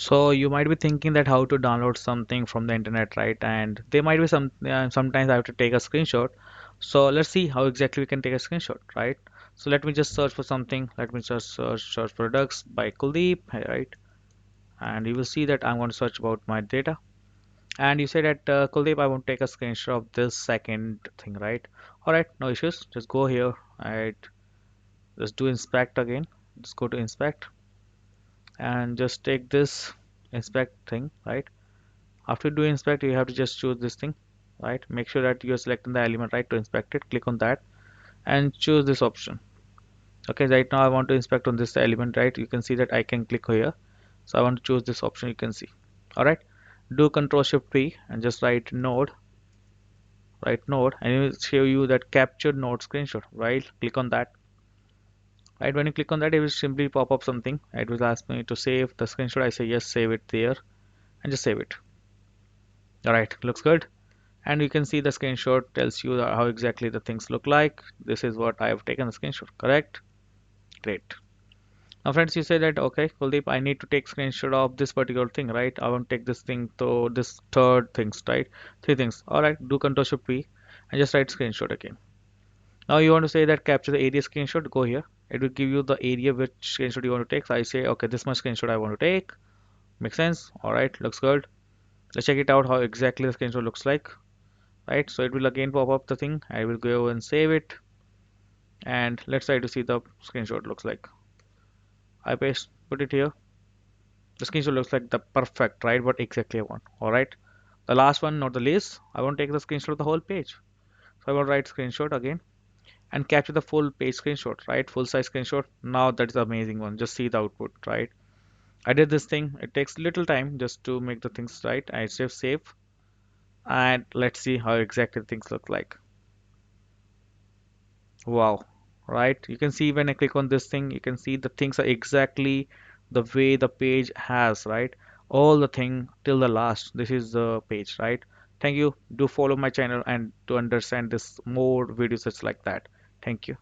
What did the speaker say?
So you might be thinking that how to download something from the internet, right? And there might be sometimes I have to take a screenshot. So let's see how exactly we can take a screenshot, right? So let me just search for something. Let me just search products by Kuldeep, right? And you will see that I'm going to search about my data. And you say that Kuldeep, I want to take a screenshot of this second thing, right? All right, no issues. Just go here, right? Just do inspect again. Just go to inspect and just take this inspect thing, right? After doing inspect, you have to just choose this thing, right? Make sure that you're selecting the element, right, to inspect it. Click on that and choose this option. Okay, right now I want to inspect on this element, right? You can see that I can click here. So I want to choose this option, you can see. All right, do Control Shift P and just write node, and it will show you that captured node screenshot, right? Click on that. Right, when you click on that, it will simply pop up something. It will ask me to save the screenshot. I say yes, save it there, and just save it. All right, looks good. And you can see the screenshot tells you how exactly the things look like. This is what I have taken the screenshot, correct? Great. Now friends, you say that okay, Kuldeep, I need to take screenshot of this particular thing, right? I want to take this thing to this third things, right? Three things. All right, do Control Shift P and just write screenshot again. Now you want to say that capture the area screenshot, go here. It will give you the area which screenshot you want to take. So I say okay, this much screenshot I want to take. Makes sense? All right, looks good. Let's check it out how exactly the screenshot looks like. Right, so it will again pop up the thing. I will go and save it, and let's try to see the screenshot looks like. I paste put it here. The screenshot looks like the perfect, right, what exactly I want. All right, the last one, not the least, I want to take the screenshot of the whole page. So I will write screenshot again and capture the full page screenshot, right, full size screenshot. Now that is the amazing one, just see the output, right? I did this thing, it takes little time just to make the things right. I save, and let's see how exactly things look like. Wow, right? You can see when I click on this thing, you can see the things are exactly the way the page has, right? All the thing till the last. This is the page, right? Thank you. Do follow my channel and to understand this more videos such like that. Thank you.